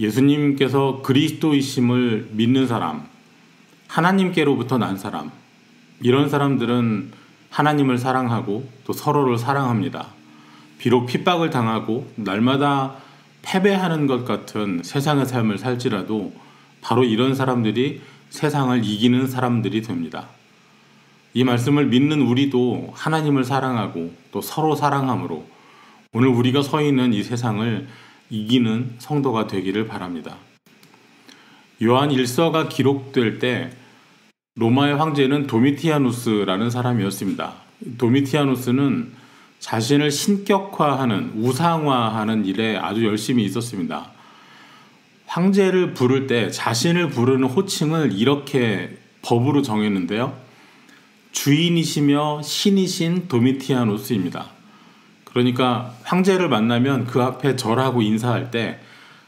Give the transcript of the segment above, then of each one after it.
예수님께서 그리스도이심을 믿는 사람, 하나님께로부터 난 사람, 이런 사람들은 하나님을 사랑하고 또 서로를 사랑합니다. 비록 핍박을 당하고 날마다 패배하는 것 같은 세상의 삶을 살지라도 바로 이런 사람들이 세상을 이기는 사람들이 됩니다. 이 말씀을 믿는 우리도 하나님을 사랑하고 또 서로 사랑함으로 오늘 우리가 서 있는 이 세상을 이기는 성도가 되기를 바랍니다. 요한 1서가 기록될 때 로마의 황제는 도미티아누스라는 사람이었습니다. 도미티아누스는 자신을 신격화하는, 우상화하는 일에 아주 열심히 있었습니다. 황제를 부를 때 자신을 부르는 호칭을 이렇게 법으로 정했는데요. 주인이시며 신이신 도미티아누스입니다. 그러니까 황제를 만나면 그 앞에 절하고 인사할 때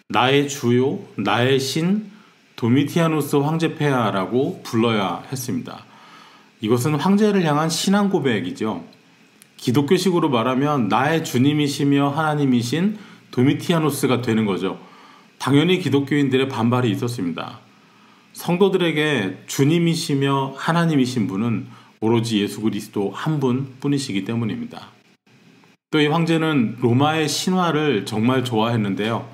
나의 주요, 나의 신 도미티아누스 황제폐하라고 불러야 했습니다. 이것은 황제를 향한 신앙 고백이죠. 기독교식으로 말하면 나의 주님이시며 하나님이신 도미티아누스가 되는 거죠. 당연히 기독교인들의 반발이 있었습니다. 성도들에게 주님이시며 하나님이신 분은 오로지 예수 그리스도 한 분뿐이시기 때문입니다. 또 이 황제는 로마의 신화를 정말 좋아했는데요.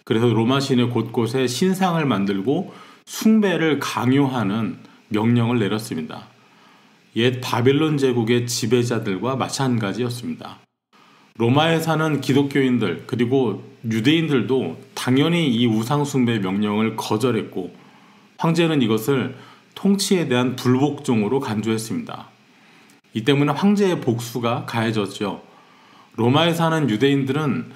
그래서 로마 시내 곳곳에 신상을 만들고 숭배를 강요하는 명령을 내렸습니다. 옛 바빌론 제국의 지배자들과 마찬가지였습니다. 로마에 사는 기독교인들 그리고 유대인들도 당연히 이 우상숭배 명령을 거절했고 황제는 이것을 통치에 대한 불복종으로 간주했습니다. 이 때문에 황제의 복수가 가해졌죠. 로마에 사는 유대인들은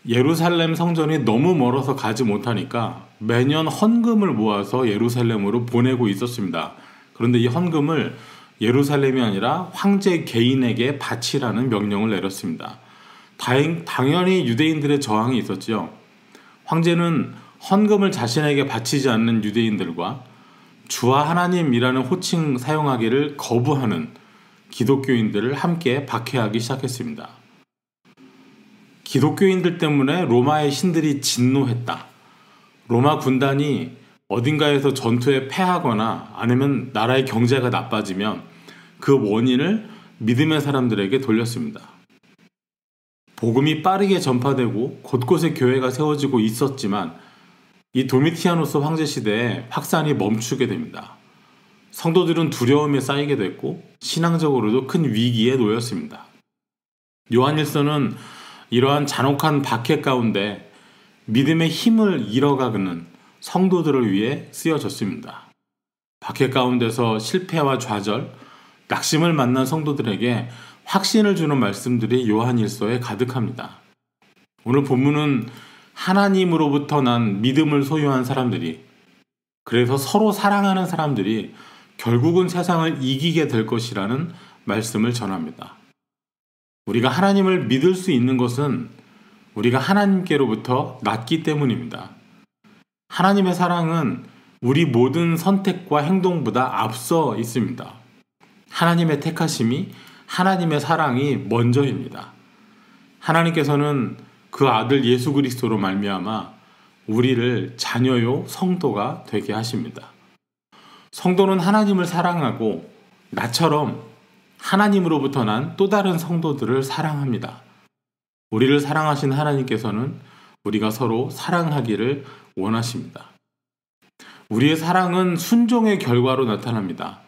예루살렘 성전이 너무 멀어서 가지 못하니까 매년 헌금을 모아서 예루살렘으로 보내고 있었습니다. 그런데 이 헌금을 예루살렘이 아니라 황제 개인에게 바치라는 명령을 내렸습니다. 당연히 유대인들의 저항이 있었죠. 황제는 헌금을 자신에게 바치지 않는 유대인들과 주와 하나님이라는 호칭 사용하기를 거부하는 기독교인들을 함께 박해하기 시작했습니다. 기독교인들 때문에 로마의 신들이 진노했다. 로마 군단이 어딘가에서 전투에 패하거나 아니면 나라의 경제가 나빠지면 그 원인을 믿음의 사람들에게 돌렸습니다. 복음이 빠르게 전파되고 곳곳에 교회가 세워지고 있었지만 이 도미티아누스 황제 시대에 확산이 멈추게 됩니다. 성도들은 두려움에 쌓이게 됐고 신앙적으로도 큰 위기에 놓였습니다. 요한 1서는 이러한 잔혹한 박해 가운데 믿음의 힘을 잃어가는 성도들을 위해 쓰여졌습니다. 박해 가운데서 실패와 좌절, 낙심을 만난 성도들에게 확신을 주는 말씀들이 요한 1서에 가득합니다. 오늘 본문은 하나님으로부터 난 믿음을 소유한 사람들이, 그래서 서로 사랑하는 사람들이 결국은 세상을 이기게 될 것이라는 말씀을 전합니다. 우리가 하나님을 믿을 수 있는 것은 우리가 하나님께로부터 났기 때문입니다. 하나님의 사랑은 우리 모든 선택과 행동보다 앞서 있습니다. 하나님의 택하심이, 하나님의 사랑이 먼저입니다. 하나님께서는 그 아들 예수 그리스도로 말미암아 우리를 자녀요 성도가 되게 하십니다. 성도는 하나님을 사랑하고 나처럼 하나님으로부터 난 또 다른 성도들을 사랑합니다. 우리를 사랑하신 하나님께서는 우리가 서로 사랑하기를 원하십니다. 우리의 사랑은 순종의 결과로 나타납니다.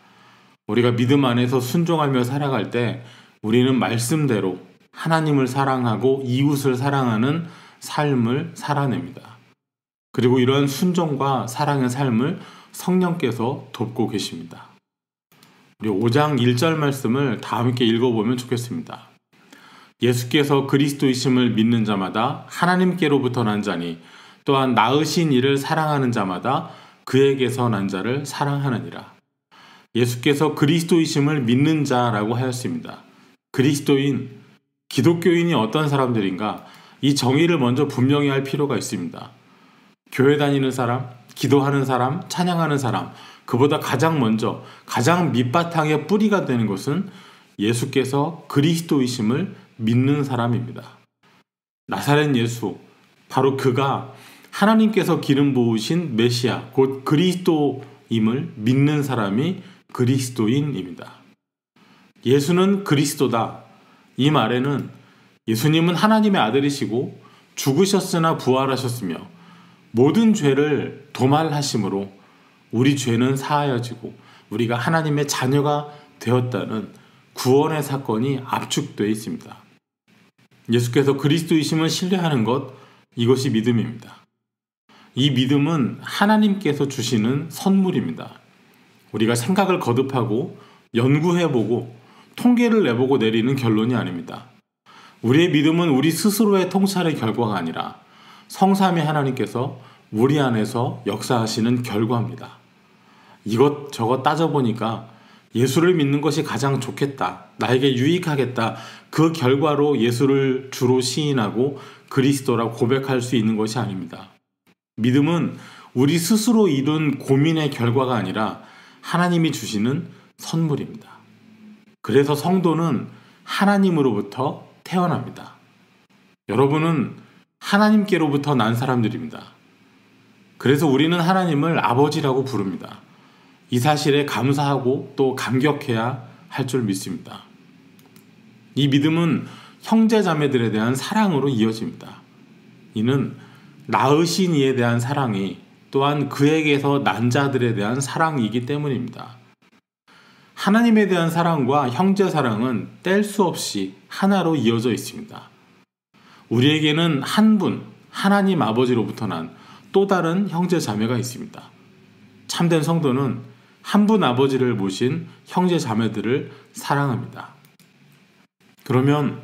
우리가 믿음 안에서 순종하며 살아갈 때 우리는 말씀대로 하나님을 사랑하고 이웃을 사랑하는 삶을 살아냅니다. 그리고 이러한 순종과 사랑의 삶을 성령께서 돕고 계십니다. 우리 5장 1절 말씀을 다 함께 읽어보면 좋겠습니다. 예수께서 그리스도이심을 믿는 자마다 하나님께로부터 난 자니 또한 낳으신 이를 사랑하는 자마다 그에게서 난 자를 사랑하느니라. 예수께서 그리스도이심을 믿는 자라고 하였습니다. 그리스도인, 기독교인이 어떤 사람들인가? 이 정의를 먼저 분명히 할 필요가 있습니다. 교회 다니는 사람, 기도하는 사람, 찬양하는 사람, 그보다 가장 먼저 가장 밑바탕의 뿌리가 되는 것은 예수께서 그리스도이심을 믿는 사람입니다. 나사렛 예수, 바로 그가 하나님께서 기름 부으신 메시아, 곧 그리스도임을 믿는 사람이 그리스도인입니다. 예수는 그리스도다. 이 말에는 예수님은 하나님의 아들이시고 죽으셨으나 부활하셨으며 모든 죄를 도말하심으로 우리 죄는 사하여지고 우리가 하나님의 자녀가 되었다는 구원의 사건이 압축되어 있습니다. 예수께서 그리스도이심을 신뢰하는 것, 이것이 믿음입니다. 이 믿음은 하나님께서 주시는 선물입니다. 우리가 생각을 거듭하고 연구해보고 통계를 내보고 내리는 결론이 아닙니다. 우리의 믿음은 우리 스스로의 통찰의 결과가 아니라 성삼위 하나님께서 우리 안에서 역사하시는 결과입니다. 이것저것 따져보니까 예수를 믿는 것이 가장 좋겠다, 나에게 유익하겠다, 그 결과로 예수를 주로 시인하고 그리스도라 고백할 수 있는 것이 아닙니다. 믿음은 우리 스스로 이룬 고민의 결과가 아니라 하나님이 주시는 선물입니다. 그래서 성도는 하나님으로부터 태어납니다. 여러분은 하나님께로부터 난 사람들입니다. 그래서 우리는 하나님을 아버지라고 부릅니다. 이 사실에 감사하고 또 감격해야 할 줄 믿습니다. 이 믿음은 형제 자매들에 대한 사랑으로 이어집니다. 이는 낳으신 이에 대한 사랑이 또한 그에게서 난 자들에 대한 사랑이기 때문입니다. 하나님에 대한 사랑과 형제 사랑은 뗄 수 없이 하나로 이어져 있습니다. 우리에게는 한 분, 하나님 아버지로부터 난 또 다른 형제 자매가 있습니다. 참된 성도는 한 분 아버지를 모신 형제 자매들을 사랑합니다. 그러면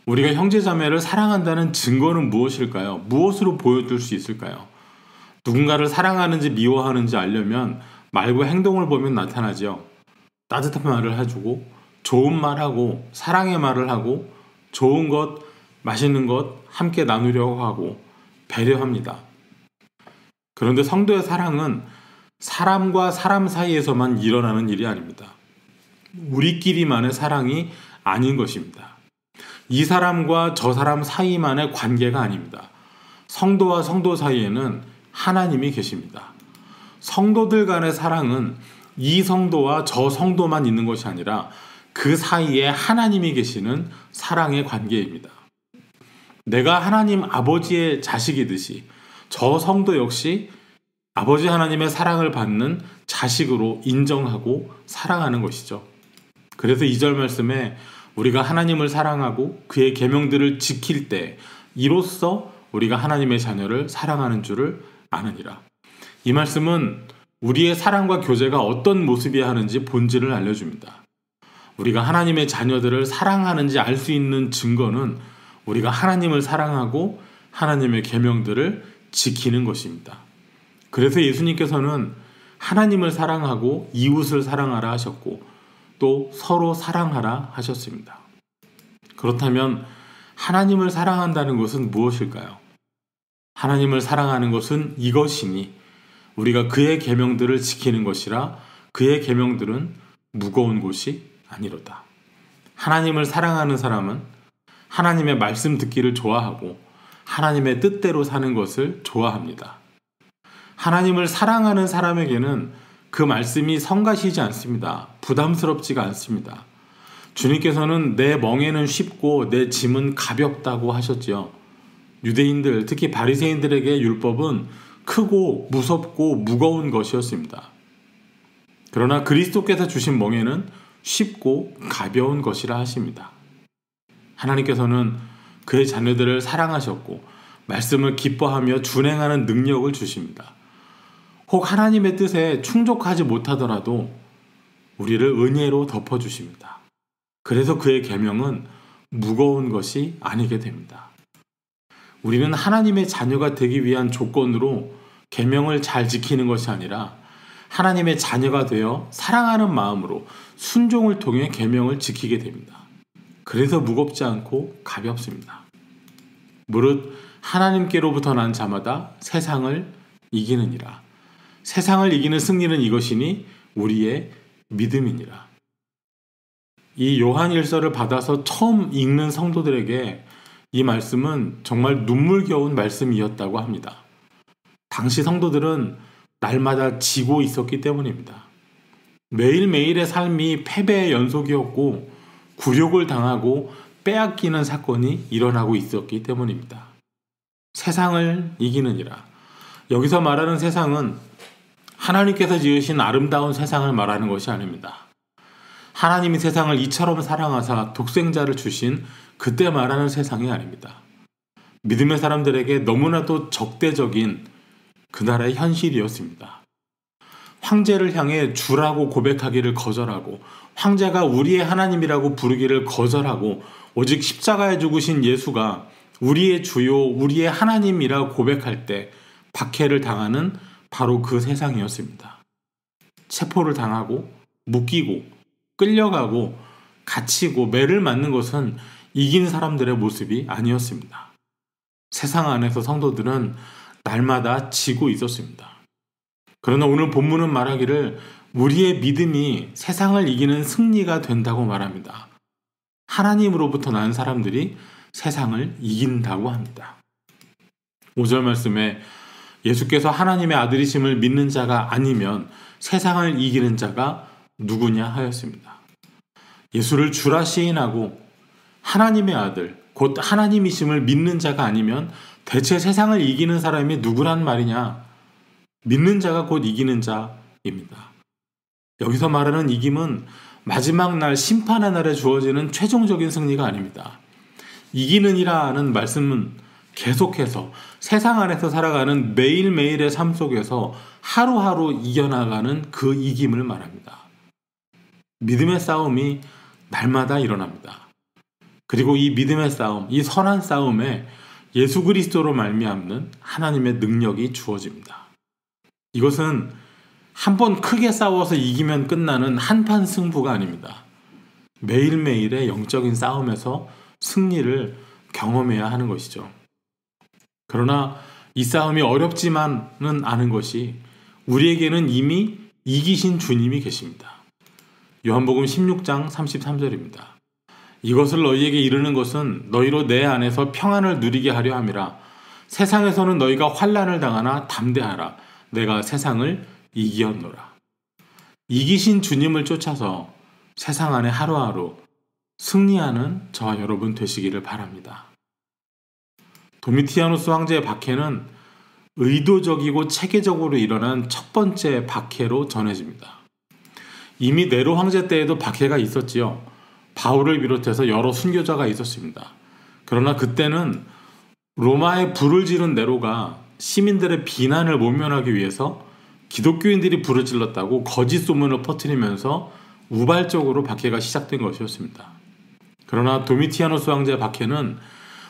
우리가 형제 자매를 사랑한다는 증거는 무엇일까요? 무엇으로 보여줄 수 있을까요? 누군가를 사랑하는지 미워하는지 알려면 말과 행동을 보면 나타나죠. 따뜻한 말을 해주고 좋은 말하고 사랑의 말을 하고 좋은 것, 맛있는 것 함께 나누려고 하고 배려합니다. 그런데 성도의 사랑은 사람과 사람 사이에서만 일어나는 일이 아닙니다. 우리끼리만의 사랑이 아닌 것입니다. 이 사람과 저 사람 사이만의 관계가 아닙니다. 성도와 성도 사이에는 하나님이 계십니다. 성도들 간의 사랑은 이 성도와 저 성도만 있는 것이 아니라 그 사이에 하나님이 계시는 사랑의 관계입니다. 내가 하나님 아버지의 자식이듯이 저 성도 역시 아버지 하나님의 사랑을 받는 자식으로 인정하고 사랑하는 것이죠. 그래서 2절 말씀에 우리가 하나님을 사랑하고 그의 계명들을 지킬 때 이로써 우리가 하나님의 자녀를 사랑하는 줄을 아느니라. 이 말씀은 우리의 사랑과 교제가 어떤 모습이어야 하는지 본질을 알려줍니다. 우리가 하나님의 자녀들을 사랑하는지 알 수 있는 증거는 우리가 하나님을 사랑하고 하나님의 계명들을 지키는 것입니다. 그래서 예수님께서는 하나님을 사랑하고 이웃을 사랑하라 하셨고 또 서로 사랑하라 하셨습니다. 그렇다면 하나님을 사랑한다는 것은 무엇일까요? 하나님을 사랑하는 것은 이것이니 우리가 그의 계명들을 지키는 것이라 그의 계명들은 무거운 것이 아니로다. 하나님을 사랑하는 사람은 하나님의 말씀 듣기를 좋아하고 하나님의 뜻대로 사는 것을 좋아합니다. 하나님을 사랑하는 사람에게는 그 말씀이 성가시지 않습니다. 부담스럽지가 않습니다. 주님께서는 내 멍에는 쉽고 내 짐은 가볍다고 하셨지요. 유대인들, 특히 바리새인들에게 율법은 크고 무섭고 무거운 것이었습니다. 그러나 그리스도께서 주신 멍에는 쉽고 가벼운 것이라 하십니다. 하나님께서는 그의 자녀들을 사랑하셨고 말씀을 기뻐하며 준행하는 능력을 주십니다. 혹 하나님의 뜻에 충족하지 못하더라도 우리를 은혜로 덮어주십니다. 그래서 그의 계명은 무거운 것이 아니게 됩니다. 우리는 하나님의 자녀가 되기 위한 조건으로 계명을 잘 지키는 것이 아니라 하나님의 자녀가 되어 사랑하는 마음으로 순종을 통해 계명을 지키게 됩니다. 그래서 무겁지 않고 가볍습니다. 무릇 하나님께로부터 난 자마다 세상을 이기느니라. 세상을 이기는 승리는 이것이니 우리의 믿음이니라. 이 요한 1서를 받아서 처음 읽는 성도들에게 이 말씀은 정말 눈물겨운 말씀이었다고 합니다. 당시 성도들은 날마다 지고 있었기 때문입니다. 매일매일의 삶이 패배의 연속이었고 굴욕을 당하고 빼앗기는 사건이 일어나고 있었기 때문입니다. 세상을 이기느니라. 여기서 말하는 세상은 하나님께서 지으신 아름다운 세상을 말하는 것이 아닙니다. 하나님이 세상을 이처럼 사랑하사 독생자를 주신 그때 말하는 세상이 아닙니다. 믿음의 사람들에게 너무나도 적대적인 그날의 현실이었습니다. 황제를 향해 주라고 고백하기를 거절하고 황제가 우리의 하나님이라고 부르기를 거절하고 오직 십자가에 죽으신 예수가 우리의 주요 우리의 하나님이라 고백할 때 박해를 당하는 바로 그 세상이었습니다. 체포를 당하고 묶이고 끌려가고 갇히고 매를 맞는 것은 이긴 사람들의 모습이 아니었습니다. 세상 안에서 성도들은 날마다 지고 있었습니다. 그러나 오늘 본문은 말하기를 우리의 믿음이 세상을 이기는 승리가 된다고 말합니다. 하나님으로부터 난 사람들이 세상을 이긴다고 합니다. 5절 말씀에 예수께서 하나님의 아들이심을 믿는 자가 아니면 세상을 이기는 자가 누구냐 하였습니다. 예수를 주라 시인하고 하나님의 아들, 곧 하나님이심을 믿는 자가 아니면 대체 세상을 이기는 사람이 누구란 말이냐? 믿는 자가 곧 이기는 자입니다. 여기서 말하는 이김은 마지막 날 심판의 날에 주어지는 최종적인 승리가 아닙니다. 이기는이라는 말씀은 계속해서 세상 안에서 살아가는 매일매일의 삶 속에서 하루하루 이겨나가는 그 이김을 말합니다. 믿음의 싸움이 날마다 일어납니다. 그리고 이 믿음의 싸움, 이 선한 싸움에 예수 그리스도로 말미암는 하나님의 능력이 주어집니다. 이것은 한번 크게 싸워서 이기면 끝나는 한판 승부가 아닙니다. 매일매일의 영적인 싸움에서 승리를 경험해야 하는 것이죠. 그러나 이 싸움이 어렵지만은 않은 것이 우리에게는 이미 이기신 주님이 계십니다. 요한복음 16장 33절입니다. 이것을 너희에게 이르는 것은 너희로 내 안에서 평안을 누리게 하려 함이라. 세상에서는 너희가 환난을 당하나 담대하라. 내가 세상을 이기었노라. 이기신 주님을 쫓아서 세상 안에 하루하루 승리하는 저와 여러분 되시기를 바랍니다. 도미티아누스 황제의 박해는 의도적이고 체계적으로 일어난 첫 번째 박해로 전해집니다. 이미 네로 황제 때에도 박해가 있었지요. 바울을 비롯해서 여러 순교자가 있었습니다. 그러나 그때는 로마에 불을 지른 네로가 시민들의 비난을 모면하기 위해서 기독교인들이 불을 질렀다고 거짓 소문을 퍼뜨리면서 우발적으로 박해가 시작된 것이었습니다. 그러나 도미티아누스 황제의 박해는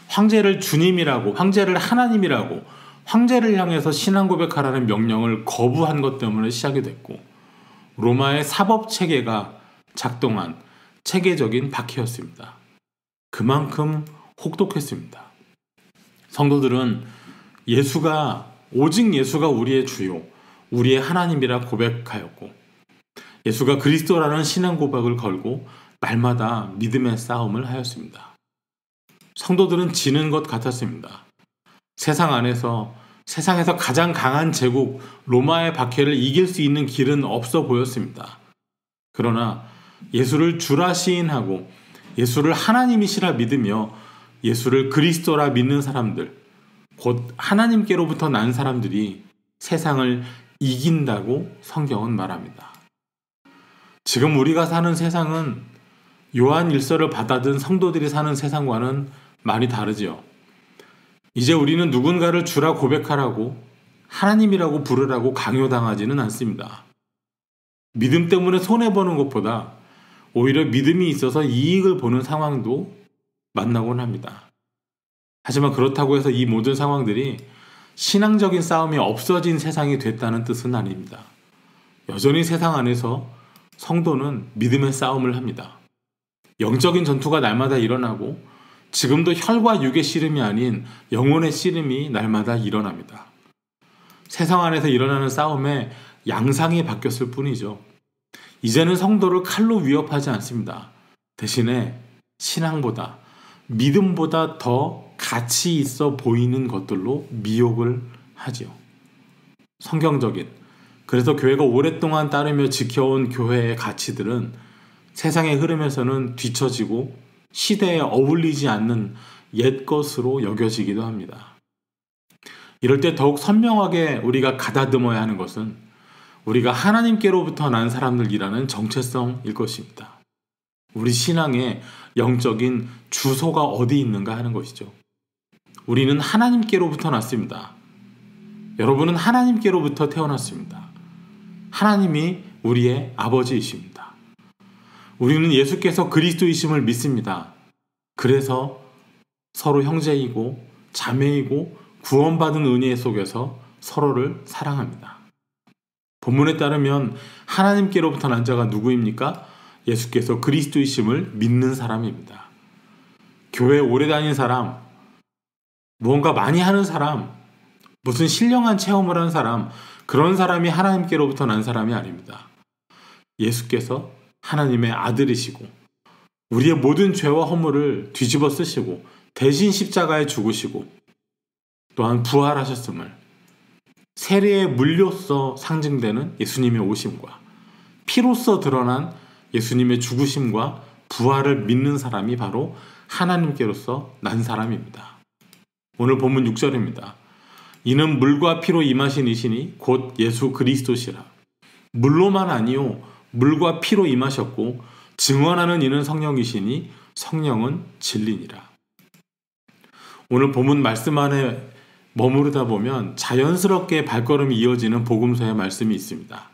황제를 주님이라고, 황제를 하나님이라고, 황제를 향해서 신앙 고백하라는 명령을 거부한 것 때문에 시작이 됐고 로마의 사법 체계가 작동한 체계적인 박해였습니다. 그만큼 혹독했습니다. 성도들은 오직 예수가 우리의 주요, 우리의 하나님이라 고백하였고 예수가 그리스도라는 신앙 고백을 걸고 날마다 믿음의 싸움을 하였습니다. 성도들은 지는 것 같았습니다. 세상에서 가장 강한 제국 로마의 박해를 이길 수 있는 길은 없어 보였습니다. 그러나 예수를 주라 시인하고 예수를 하나님이시라 믿으며 예수를 그리스도라 믿는 사람들, 곧 하나님께로부터 난 사람들이 세상을 이긴다고 성경은 말합니다. 지금 우리가 사는 세상은 요한 일서를 받아든 성도들이 사는 세상과는 많이 다르지요. 이제 우리는 누군가를 주라 고백하라고 하나님이라고 부르라고 강요당하지는 않습니다. 믿음 때문에 손해보는 것보다 오히려 믿음이 있어서 이익을 보는 상황도 만나곤 합니다. 하지만 그렇다고 해서 이 모든 상황들이 신앙적인 싸움이 없어진 세상이 됐다는 뜻은 아닙니다. 여전히 세상 안에서 성도는 믿음의 싸움을 합니다. 영적인 전투가 날마다 일어나고 지금도 혈과 육의 씨름이 아닌 영혼의 씨름이 날마다 일어납니다. 세상 안에서 일어나는 싸움에 양상이 바뀌었을 뿐이죠. 이제는 성도를 칼로 위협하지 않습니다. 대신에 신앙보다, 믿음보다 더 가치 있어 보이는 것들로 미혹을 하지요. 성경적인, 그래서 교회가 오랫동안 따르며 지켜온 교회의 가치들은 세상의 흐름에서는 뒤처지고 시대에 어울리지 않는 옛것으로 여겨지기도 합니다. 이럴 때 더욱 선명하게 우리가 가다듬어야 하는 것은 우리가 하나님께로부터 난 사람들이라는 정체성일 것입니다. 우리 신앙의 영적인 주소가 어디 있는가 하는 것이죠. 우리는 하나님께로부터 났습니다. 여러분은 하나님께로부터 태어났습니다. 하나님이 우리의 아버지이십니다. 우리는 예수께서 그리스도이심을 믿습니다. 그래서 서로 형제이고 자매이고 구원받은 은혜 속에서 서로를 사랑합니다. 본문에 따르면 하나님께로부터 난 자가 누구입니까? 예수께서 그리스도이심을 믿는 사람입니다. 교회 오래 다닌 사람, 무언가 많이 하는 사람, 무슨 신령한 체험을 한 사람, 그런 사람이 하나님께로부터 난 사람이 아닙니다. 예수께서 하나님의 아들이시고 우리의 모든 죄와 허물을 뒤집어 쓰시고 대신 십자가에 죽으시고 또한 부활하셨음을, 세례의 물로써 상징되는 예수님의 오심과 피로써 드러난 예수님의 죽으심과 부활을 믿는 사람이 바로 하나님께로서 난 사람입니다. 오늘 본문 6절입니다. 이는 물과 피로 임하신 이시니 곧 예수 그리스도시라. 물로만 아니요 물과 피로 임하셨고 증언하는 이는 성령이시니 성령은 진리니라. 오늘 본문 말씀 안에 머무르다 보면 자연스럽게 발걸음이 이어지는 복음서의 말씀이 있습니다.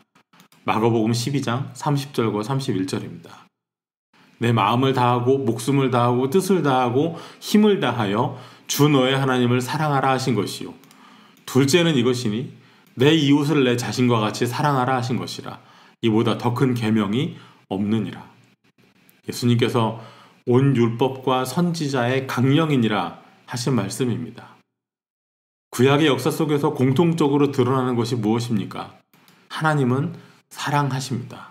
마가복음 12장 30절과 31절입니다. 내 마음을 다하고 목숨을 다하고 뜻을 다하고 힘을 다하여 주 너의 하나님을 사랑하라 하신 것이요. 둘째는 이것이니 내 이웃을 내 자신과 같이 사랑하라 하신 것이라. 이보다 더 큰 계명이 없느니라. 예수님께서 온 율법과 선지자의 강령이니라 하신 말씀입니다. 구약의 역사 속에서 공통적으로 드러나는 것이 무엇입니까? 하나님은 사랑하십니다.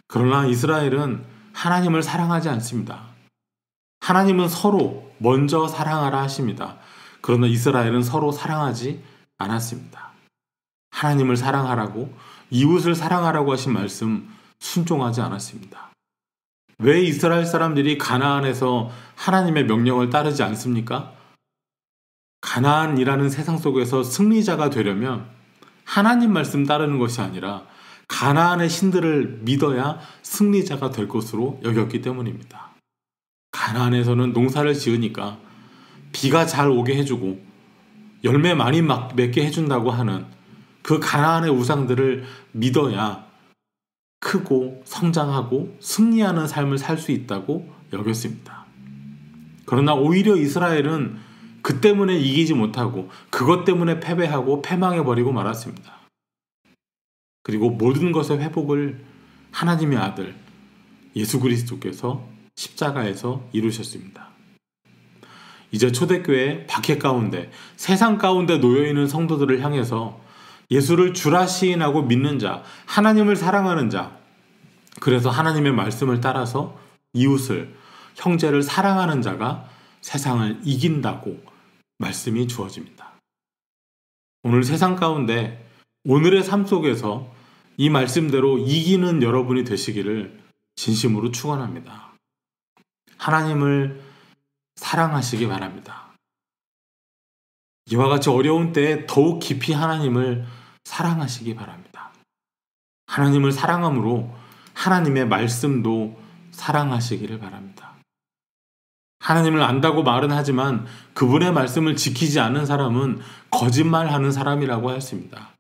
그러나 이스라엘은 하나님을 사랑하지 않습니다. 하나님은 서로 먼저 사랑하라 하십니다. 그러나 이스라엘은 서로 사랑하지 않았습니다. 하나님을 사랑하라고, 이웃을 사랑하라고 하신 말씀 순종하지 않았습니다. 왜 이스라엘 사람들이 가나안에서 하나님의 명령을 따르지 않습니까? 가나안이라는 세상 속에서 승리자가 되려면 하나님 말씀 따르는 것이 아니라 가나안의 신들을 믿어야 승리자가 될 것으로 여겼기 때문입니다. 가나안에서는 농사를 지으니까 비가 잘 오게 해주고 열매 많이 맺게 해준다고 하는 그 가나안의 우상들을 믿어야 크고 성장하고 승리하는 삶을 살 수 있다고 여겼습니다. 그러나 오히려 이스라엘은 그 때문에 이기지 못하고 그것 때문에 패배하고 패망해버리고 말았습니다. 그리고 모든 것의 회복을 하나님의 아들 예수 그리스도께서 십자가에서 이루셨습니다. 이제 초대교회 박해 가운데, 세상 가운데 놓여있는 성도들을 향해서 예수를 주라 시인하고 믿는 자, 하나님을 사랑하는 자, 그래서 하나님의 말씀을 따라서 이웃을, 형제를 사랑하는 자가 세상을 이긴다고 말씀이 주어집니다. 오늘 세상 가운데 오늘의 삶 속에서 이 말씀대로 이기는 여러분이 되시기를 진심으로 축원합니다. 하나님을 사랑하시기 바랍니다. 이와 같이 어려운 때에 더욱 깊이 하나님을 사랑하시기 바랍니다. 하나님을 사랑함으로 하나님의 말씀도 사랑하시기를 바랍니다. 하나님을 안다고 말은 하지만 그분의 말씀을 지키지 않는 사람은 거짓말하는 사람이라고 하였습니다.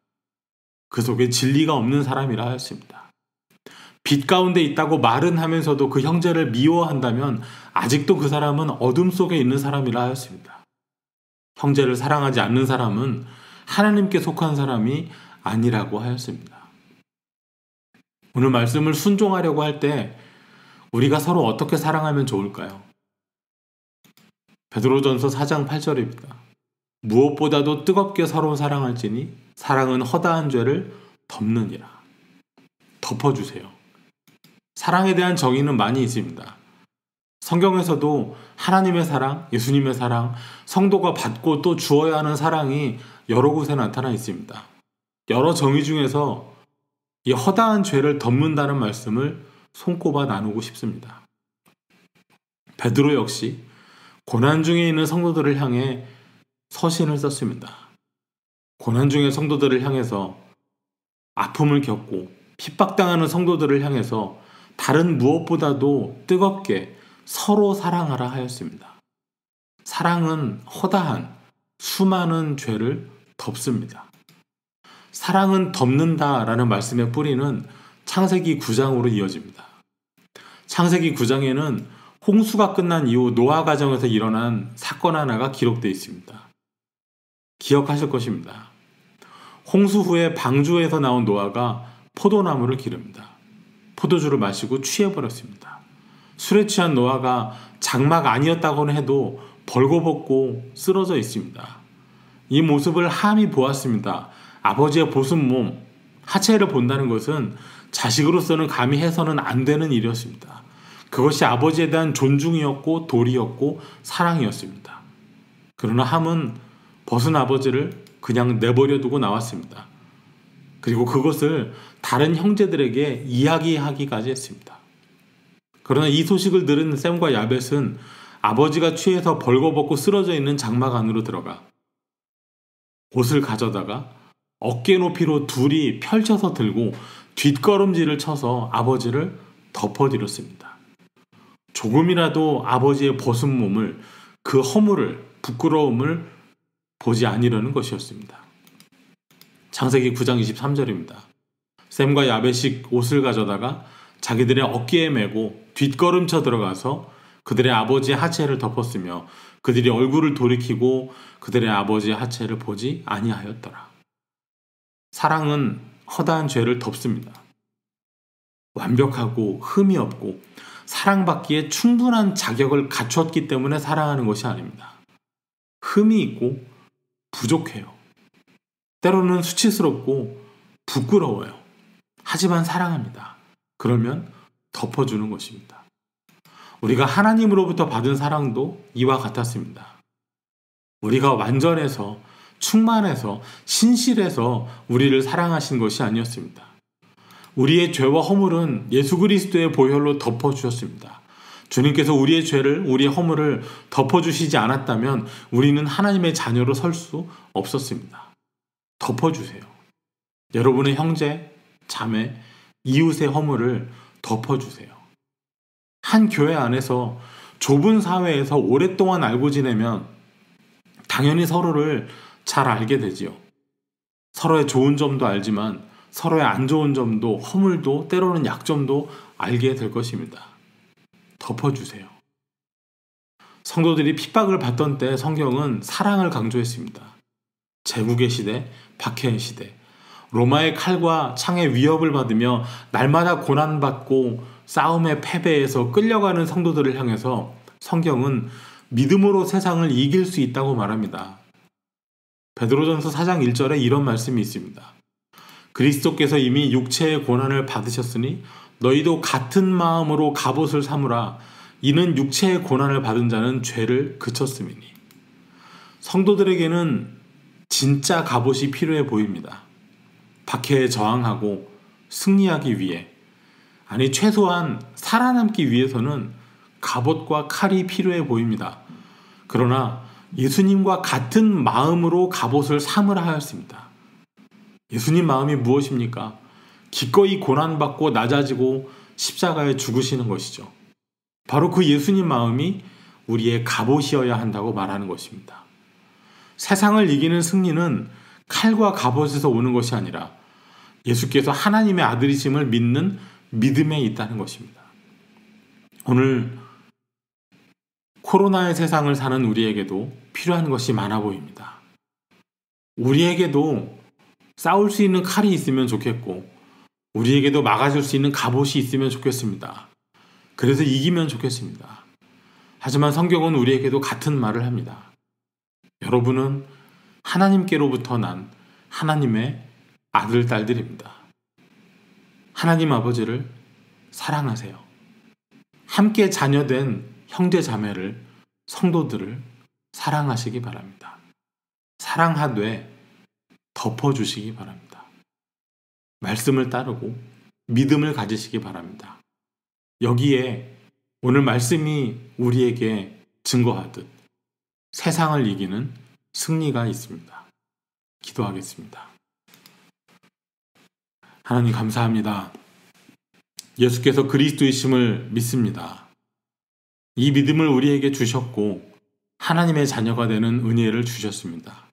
그 속에 진리가 없는 사람이라 하였습니다. 빛 가운데 있다고 말은 하면서도 그 형제를 미워한다면 아직도 그 사람은 어둠 속에 있는 사람이라 하였습니다. 형제를 사랑하지 않는 사람은 하나님께 속한 사람이 아니라고 하였습니다. 오늘 말씀을 순종하려고 할 때 우리가 서로 어떻게 사랑하면 좋을까요? 베드로전서 4장 8절입니다. 무엇보다도 뜨겁게 서로 사랑할지니 사랑은 허다한 죄를 덮느니라. 덮어주세요. 사랑에 대한 정의는 많이 있습니다. 성경에서도 하나님의 사랑, 예수님의 사랑, 성도가 받고 또 주어야 하는 사랑이 여러 곳에 나타나 있습니다. 여러 정의 중에서 이 허다한 죄를 덮는다는 말씀을 손꼽아 나누고 싶습니다. 베드로 역시 고난 중에 있는 성도들을 향해 서신을 썼습니다. 고난 중의 성도들을 향해서, 아픔을 겪고 핍박당하는 성도들을 향해서 다른 무엇보다도 뜨겁게 서로 사랑하라 하였습니다. 사랑은 허다한 수많은 죄를 덮습니다. 사랑은 덮는다라는 말씀의 뿌리는 창세기 9장으로 이어집니다. 창세기 9장에는 홍수가 끝난 이후 노아 가정에서 일어난 사건 하나가 기록되어 있습니다. 기억하실 것입니다. 홍수 후에 방주에서 나온 노아가 포도나무를 기릅니다. 포도주를 마시고 취해버렸습니다. 술에 취한 노아가 장막 아니었다고는 해도 벌거벗고 쓰러져 있습니다. 이 모습을 함이 보았습니다. 아버지의 보순 몸, 하체를 본다는 것은 자식으로서는 감히 해서는 안 되는 일이었습니다. 그것이 아버지에 대한 존중이었고 도리였고 사랑이었습니다. 그러나 함은 벗은 아버지를 그냥 내버려 두고 나왔습니다. 그리고 그것을 다른 형제들에게 이야기하기까지 했습니다. 그러나 이 소식을 들은 셈과 야벳은 아버지가 취해서 벌거벗고 쓰러져 있는 장막 안으로 들어가 옷을 가져다가 어깨 높이로 둘이 펼쳐서 들고 뒷걸음질을 쳐서 아버지를 덮어드렸습니다. 조금이라도 아버지의 벗은 몸을, 그 허물을, 부끄러움을 보지 아니려는 것이었습니다. 창세기 9장 23절입니다. 셈과 야벳이 옷을 가져다가 자기들의 어깨에 메고 뒷걸음쳐 들어가서 그들의 아버지의 하체를 덮었으며 그들이 얼굴을 돌이키고 그들의 아버지의 하체를 보지 아니하였더라. 사랑은 허다한 죄를 덮습니다. 완벽하고 흠이 없고 사랑받기에 충분한 자격을 갖췄기 때문에 사랑하는 것이 아닙니다. 흠이 있고 부족해요. 때로는 수치스럽고 부끄러워요. 하지만 사랑합니다. 그러면 덮어주는 것입니다. 우리가 하나님으로부터 받은 사랑도 이와 같았습니다. 우리가 완전해서, 충만해서, 신실해서 우리를 사랑하신 것이 아니었습니다. 우리의 죄와 허물은 예수 그리스도의 보혈로 덮어주셨습니다. 주님께서 우리의 죄를, 우리의 허물을 덮어주시지 않았다면 우리는 하나님의 자녀로 설 수 없었습니다. 덮어주세요. 여러분의 형제, 자매, 이웃의 허물을 덮어주세요. 한 교회 안에서 좁은 사회에서 오랫동안 알고 지내면 당연히 서로를 잘 알게 되지요. 서로의 좋은 점도 알지만 서로의 안 좋은 점도, 허물도, 때로는 약점도 알게 될 것입니다. 덮어주세요. 성도들이 핍박을 받던 때 성경은 사랑을 강조했습니다. 제국의 시대, 박해의 시대, 로마의 칼과 창의 위협을 받으며 날마다 고난받고 싸움의 패배에서 끌려가는 성도들을 향해서 성경은 믿음으로 세상을 이길 수 있다고 말합니다. 베드로전서 4장 1절에 이런 말씀이 있습니다. 그리스도께서 이미 육체의 고난을 받으셨으니 너희도 같은 마음으로 갑옷을 삼으라. 이는 육체의 고난을 받은 자는 죄를 그쳤음이니. 성도들에게는 진짜 갑옷이 필요해 보입니다. 박해에 저항하고 승리하기 위해, 아니 최소한 살아남기 위해서는 갑옷과 칼이 필요해 보입니다. 그러나 예수님과 같은 마음으로 갑옷을 삼으라 하였습니다. 예수님 마음이 무엇입니까? 기꺼이 고난받고 낮아지고 십자가에 죽으시는 것이죠. 바로 그 예수님 마음이 우리의 갑옷이어야 한다고 말하는 것입니다. 세상을 이기는 승리는 칼과 갑옷에서 오는 것이 아니라 예수께서 하나님의 아들이심을 믿는 믿음에 있다는 것입니다. 오늘 코로나의 세상을 사는 우리에게도 필요한 것이 많아 보입니다. 우리에게도 싸울 수 있는 칼이 있으면 좋겠고 우리에게도 막아줄 수 있는 갑옷이 있으면 좋겠습니다. 그래서 이기면 좋겠습니다. 하지만 성경은 우리에게도 같은 말을 합니다. 여러분은 하나님께로부터 난 하나님의 아들, 딸들입니다. 하나님 아버지를 사랑하세요. 함께 자녀된 형제 자매를, 성도들을 사랑하시기 바랍니다. 사랑하되 덮어주시기 바랍니다. 말씀을 따르고 믿음을 가지시기 바랍니다. 여기에 오늘 말씀이 우리에게 증거하듯 세상을 이기는 승리가 있습니다. 기도하겠습니다. 하나님 감사합니다. 예수께서 그리스도이심을 믿습니다. 이 믿음을 우리에게 주셨고 하나님의 자녀가 되는 은혜를 주셨습니다.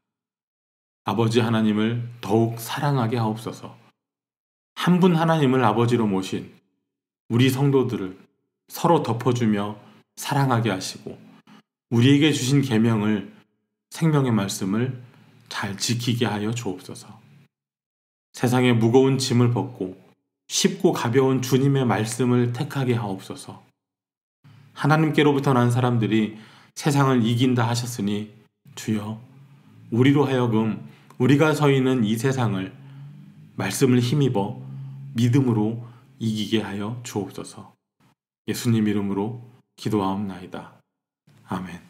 아버지 하나님을 더욱 사랑하게 하옵소서. 한 분 하나님을 아버지로 모신 우리 성도들을 서로 덮어주며 사랑하게 하시고 우리에게 주신 계명을 생명의 말씀을 잘 지키게 하여 주옵소서. 세상의 무거운 짐을 벗고 쉽고 가벼운 주님의 말씀을 택하게 하옵소서. 하나님께로부터 난 사람들이 세상을 이긴다 하셨으니 주여 우리로 하여금 우리가 서 있는 이 세상을 말씀을 힘입어 믿음으로 이기게 하여 주옵소서. 예수님 이름으로 기도하옵나이다. 아멘.